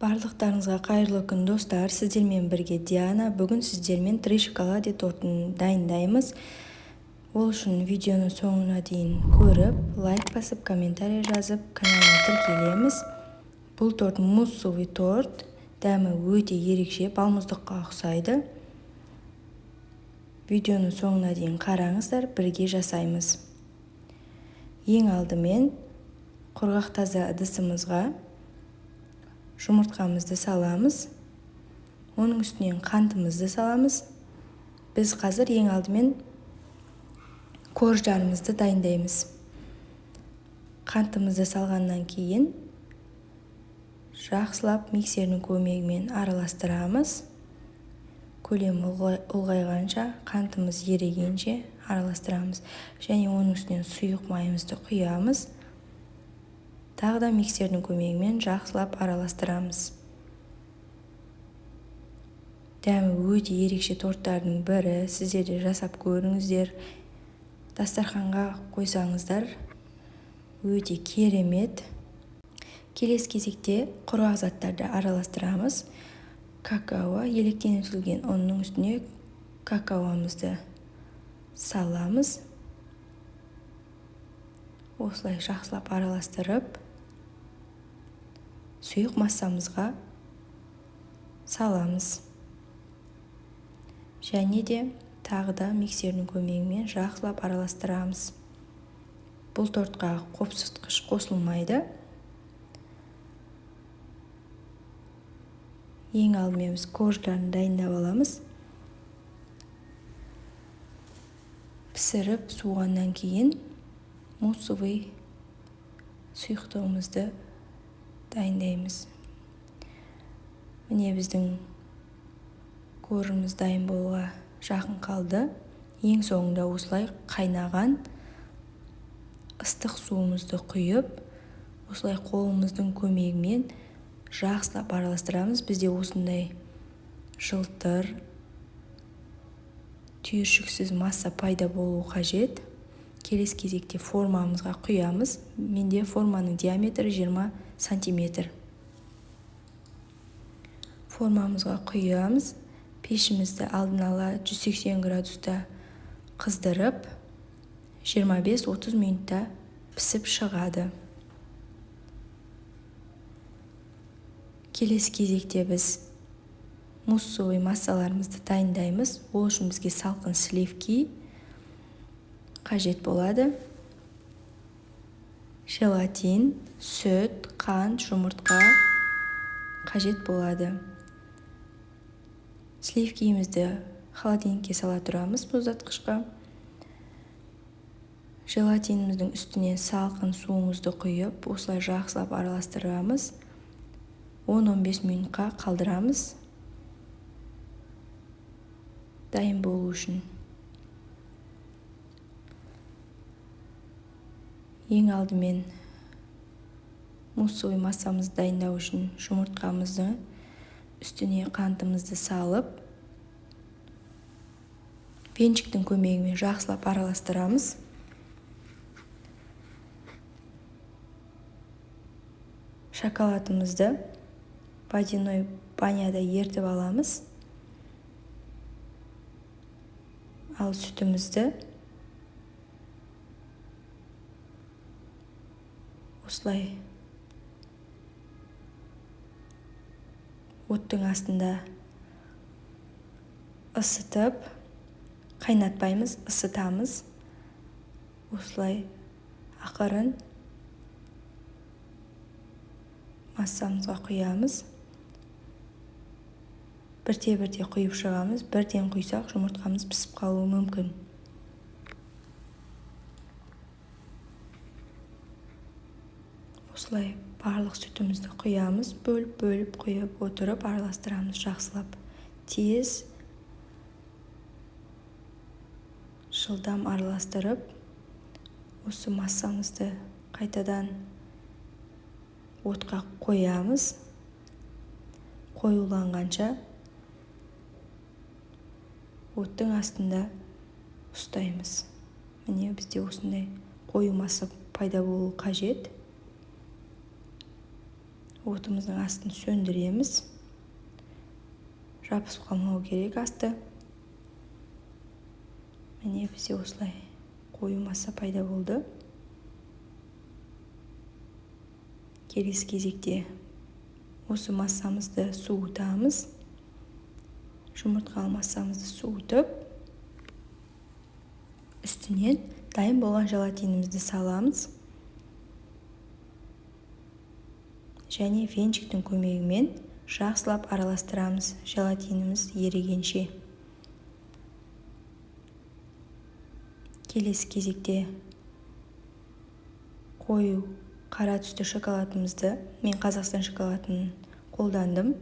Барлықтарыңызға қайырлы күн достар, сіздермен бірге Диана. Бүгін сіздермен 3 шоколаде тортын дайындаймыз. Ол үшін видеоны соңына дейін көріп, лайк басып, комментарий жазып, каналға тіркелеміз. Бұл торт муссовый торт, дәмі өте ерекше, балмұздаққа ұқсайды. Видеоны соңына дейін қараңыздар, бірге жасаймыз. Ең алдымен құрғақ таза ыдысымызға жұмыртқамызды саламыз. Оның үстінен қантымызды саламыз. Біз қазір ең алдымен корждарымызды дайындаймыз. Қантымызды салғаннан кейін жақсылап миксердің көмегімен араластырамыз. Көлемі ұлғайғанша, қантымыз ерігенше араластырамыз. Және оның үстінен сұйық майымызды құямыз. Тағы да миксердің көмегімен жақсылап араластырамыз. Дәмі өте ерекше торттардың бірі, сіздер де жасап көріңіздер. Дастарханға қойсаңыздар, өте керемет. Келесі кезекте құрғақ заттарды араластырамыз. Какао, електен үзілген ұнның үстіне какаомызды саламыз. Осылай жақсылап араластырып, сұйық массамызға саламыз. Және де тағы да миксердің көмегімен жақсылап араластырамыз. Бұл тортқа қопсытқыш қосылмайды. Ең алдымен біз корждарын дайындап аламыз. Пісіріп суығаннан кейін муссовый сұйықтығымызды дайындаймыз. Міне біздің коржымыз дайын болуға жақын қалды. Ең соңында осылай қайнаған ыстық суымызды құйып, осылай қолымыздың көмегімен жақсылап араластырамыз. Бізде осындай жылтыр, түйіршіксіз масса пайда болуы қажет. Келесі кезекте формамызға құямыз. Менде форманың диаметрі 20 сантиметр. Формамызға құямыз. Пешімізді алдын ала 180 градуста қыздырып, 25-30 минутта пісіп шығады. Келесі кезекте біз муссовый массаларымызды дайындаймыз. Ол үшін бізге салқын сливки қажет болады. Желатин, сүт, қант, жұмыртқа қажет болады. Сливкиімізді холодильникке сала тұрамыз, мұздатқышқа. Желатиніміздің үстіне салқын суымызды құйып, осылай жақсылап араластырамыз. 10-15 минутқа қалдырамыз. Дайын болу үшін. Ең алдымен муссовый массамызды дайындау үшін жұмыртқамызды үстіне қантымызды салып, венчиктің көмегімен жақсылап араластырамыз. Шоколадымызды водяной баняда ертіп аламыз. Ал сүтімізді осылай оттың астында ысытып, қайнатпаймыз, ысытамыз. Осылай ақырын массамызға құямыз. Бірте-бірте құйып шығамыз. Бірден құйсақ, жұмыртқамыз пісіп қалуы мүмкін. Осылай барлық сүтімізді құямыз. Бөліп құйып отырып араластырамыз жақсылап. Тез, жылдам араластырып, осы массамызды қайтадан отқа қоямыз. Қоюланғанша оттың астында ұстаймыз. Міне бізде осындай қою масса пайда болуы қажет. отымыздың астын сөндіреміз. Жабысып қалмау керек асты. Міне бізде осылай қою масса пайда болды. Келесі кезекте осы массамызды суытамыз. Жұмыртқалы массамызды суытып, үстінен дайын болған желатинімізді саламыз. Және венчиктің көмегімен жақсылап араластырамыз желатиніміз ерігенше. Келесі кезекте қою қара түсті шоколадымызды, мен Қазақстан шоколадын қолдандым.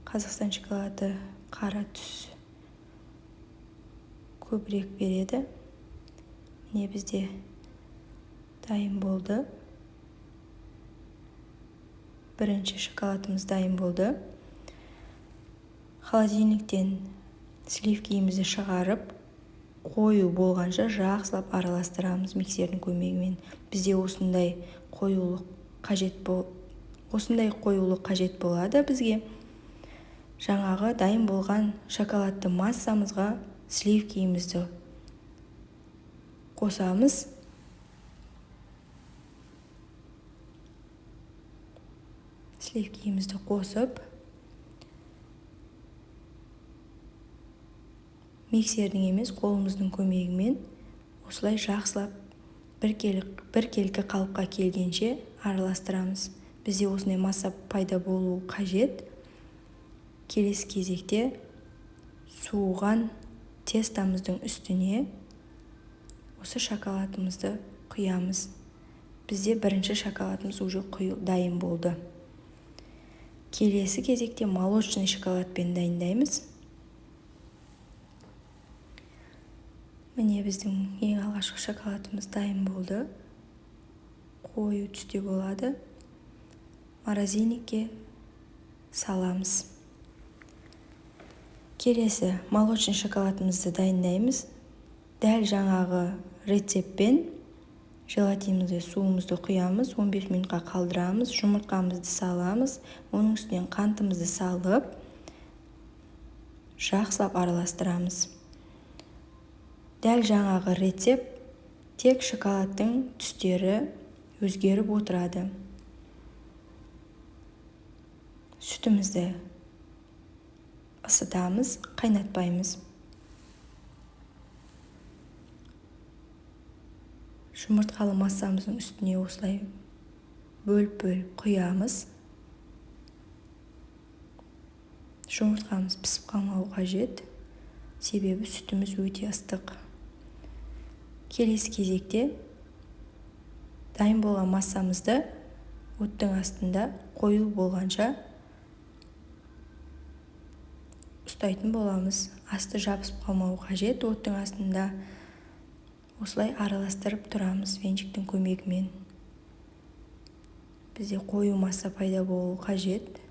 Қазақстан шоколады қара түс көбірек береді. Міне бізде дайын болды. Бірінші шоколадымыз дайын болды. Холодильниктен сливкиімізді шығарып, қою болғанша жақсылап араластырамыз миксердің көмегімен. Бізде осындай қоюлық қажет болады бізге. Жаңағы дайын болған шоколадты массамызға сливкиімізді қосамыз. Сливкиімізді қосып, миксердің емес қолымыздың көмегімен осылай жақсылап біркелкі қалыпқа келгенше араластырамыз. Бізде осындай масса пайда болу қажет. Келесі кезекте суыған тестамыздың үстіне осы шоколадымызды құямыз. Бізде бірінші шоколадымыз уже дайын болды. Келесі кезекте молочный шоколадпен дайындаймыз. Міне біздің ең алғашқы шоколадымыз дайын болды. Қою түсте болады. Морозильникке саламыз. Келесі молочный шоколадымызды дайындаймыз. Дәл жаңағы рецептпен желатинімізді суымызды құямыз, 15 минутқа қалдырамыз, жұмыртқамызды саламыз, оның үстінен қантымызды салып, жақсылап араластырамыз. Дәл жаңағы рецепт, тек шоколадтың түстері өзгеріп отырады. Сүтімізді ысытамыз, қайнатпаймыз. Жұмыртқалы массамыздың үстіне осылай бөліп құямыз. Жұмыртқамыз пісіп қалмауы қажет, себебі сүтіміз өте ыстық. Келесі кезекте дайын болған массамызды оттың астында қою болғанша ұстайтын боламыз. Асты жабысып қалмауы қажет. Оттың астында осылай араластырып тұрамыз венчиктің көмегімен. Бізде қою масса пайда болу қажет.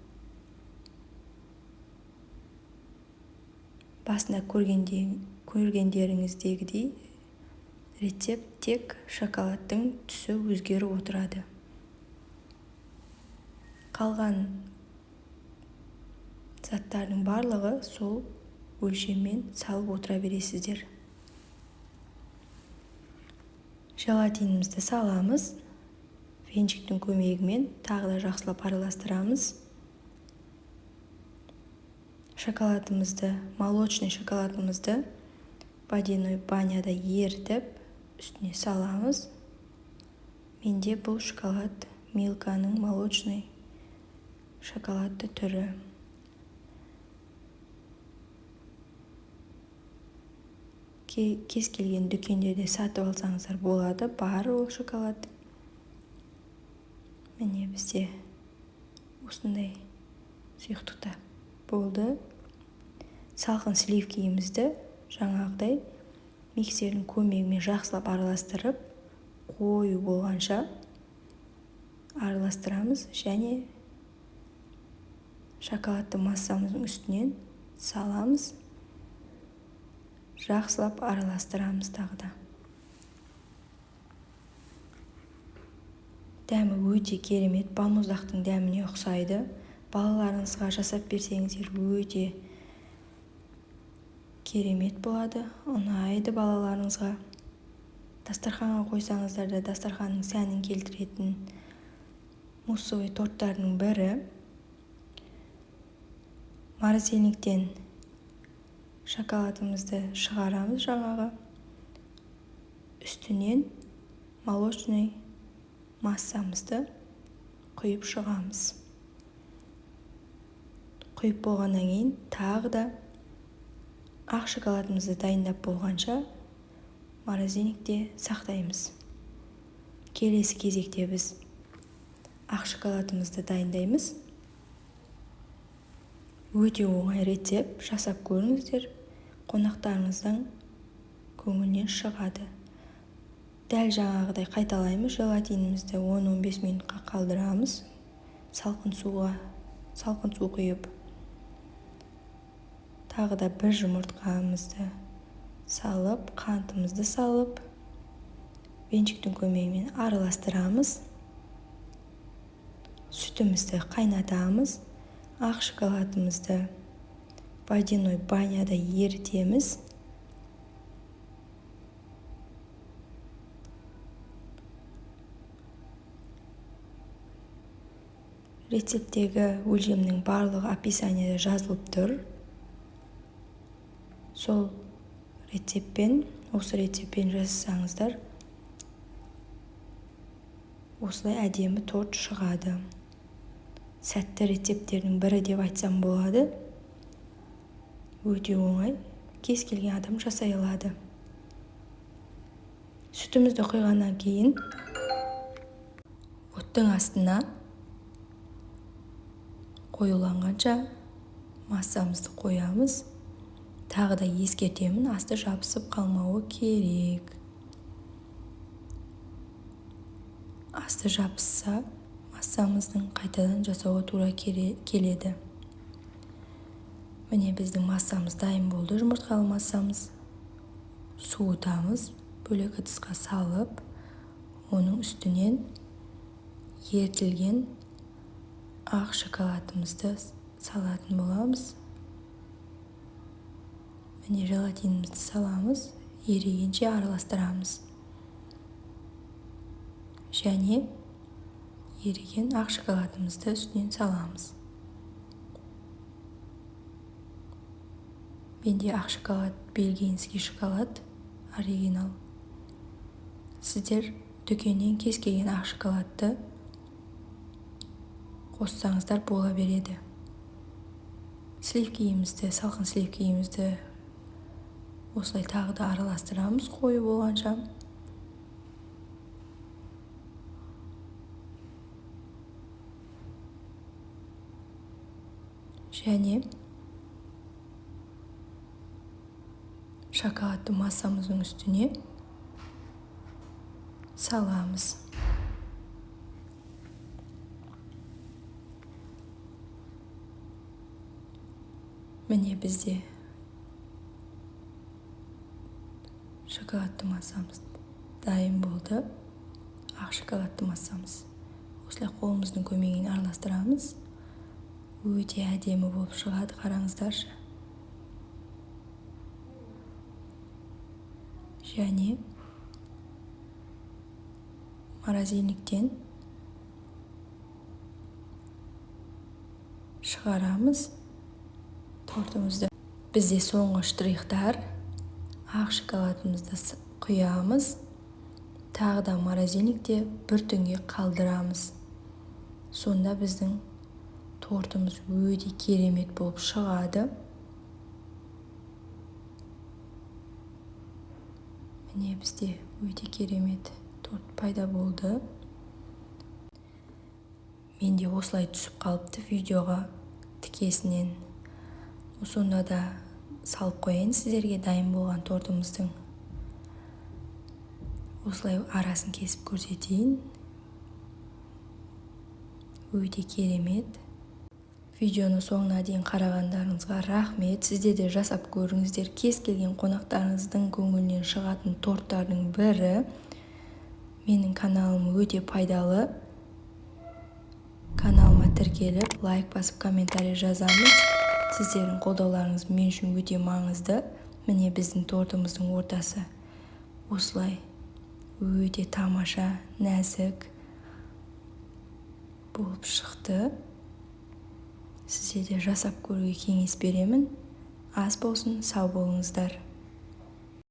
Басында көргендеріңіздегідей рецепт тек шоколадтың түсі өзгеріп отырады. Қалған заттардың барлығы сол өлшеммен салып отыра бересіздер. Желатинімізді саламыз. Венчиктің көмегімен тағы да жақсылап араластырамыз. Шоколадымызды, молочный шоколадымызды водяной баняда ерітіп, үстіне саламыз. Менде бұл шоколад Милканың молочный шоколадты түрі. Кез келген дүкендерде сатып алсаңыздар болады, бар ол шоколад. Міне бізде осындай сұйықтықта болды. Салқын сливкиімізді жаңағыдай миксердің көмегімен жақсылап араластырып, қою болғанша араластырамыз және шоколадты массамыздың үстінен саламыз. Жақсылап араластырамыз тағы да. Дәмі өте керемет, балмұздақтың дәміне ұқсайды. Балаларыңызға жасап берсеңіздер өте керемет болады, ұнайды балаларыңызға. Дастарханға қойсаңыздар да дастарханның сәнін келтіретін муссовый торттардың бірі. Морозильниктен шоколадымызды шығарамыз жаңағы. Үстінен молочный массамызды құйып шығамыз. Құйып болғаннан кейін тағы да ақ шоколадымызды дайындап болғанша морозильникте сақтаймыз. Келесі кезекте біз ақ шоколадымызды дайындаймыз. Өте оңай рецепт, жасап көріңіздер. Қонақтарыңыздың көңілінен шығады. Дәл жаңағыдай қайталаймыз. Желатинімізді 10-15 минутқа қалдырамыз. Салқын су құйып. Тағы да бір жұмыртқамызды салып, қантымызды салып, венчиктің көмегімен араластырамыз. Сүтімізді қайнатамыз. Ақ шоколадымызды водяной баняда ерітеміз. Рецепттегі өлшемнің барлығы описаниеде жазылып тұр. Осы рецептпен жасасаңыздар, осылай әдемі торт шығады. Сәтті рецепттердің бірі деп айтсам болады. Өте оңай, кез келген адам жасай алады. Сүтімізді құйғаннан кейін оттың астына қоюланғанша массамызды қоямыз. Тағы да ескертемін, асты жабысып қалмауы керек. Асты жабысса, массамыздың қайтадан жасауға тура келеді. Міне біздің массамыз дайын болды. Жұмыртқалы массамыз. Суытамыз. Бөлек ыдысқа салып, оның үстінен ерітілген ақ шоколадымызды салатын боламыз. Міне желатинімізді саламыз, ерігенше араластырамыз. Және еріген ақ шоколадымызды үстінен саламыз. Менде ақ шоколад, бельгийский шоколад, оригинал. Сіздер дүкеннен кез келген ақ шоколадты қоссаңыздар бола береді. Салқын сливкиімізді осылай тағы да араластырамыз қойы болғанша. Және шоколадты массамыздың үстіне саламыз. Міне бізде шоколадты массамыз дайын болды. Ақ шоколадты массамыз. Осылай қолымыздың көмегімен араластырамыз. Өте әдемі болып шығады, қараңыздаршы. Және морозильниктен шығарамыз тортымызды. Бізде соңғы штрихтар. Ақ шоколадымызды құямыз. Тағы да морозильникте бір түнге қалдырамыз. Сонда біздің тортымыз өте керемет болып шығады. Міне бізде өте керемет торт пайда болды. Менде осылай түсіп қалыпты видеоға тікесінен. Сонда да салып қояйын сіздерге дайын болған тортымыздың. Осылай арасын кесіп көрсетейін. Өте керемет. Видеоны соңына дейін қарағандарыңызға рахмет. Сізде де жасап көріңіздер. Кез келген қонақтарыңыздың көңілінен шығатын торттардың бірі. Менің каналым өте пайдалы. тіркеліп, лайк басып, комментарий жазамыз. Сіздердің қолдауларыңыз мен үшін өте маңызды. Міне біздің тортымыздың ортасы осылай өте тамаша, нәзік болып шықты. Сіздерде жасап көруге кеңес беремін. Ас болсын, сау болыңыздар.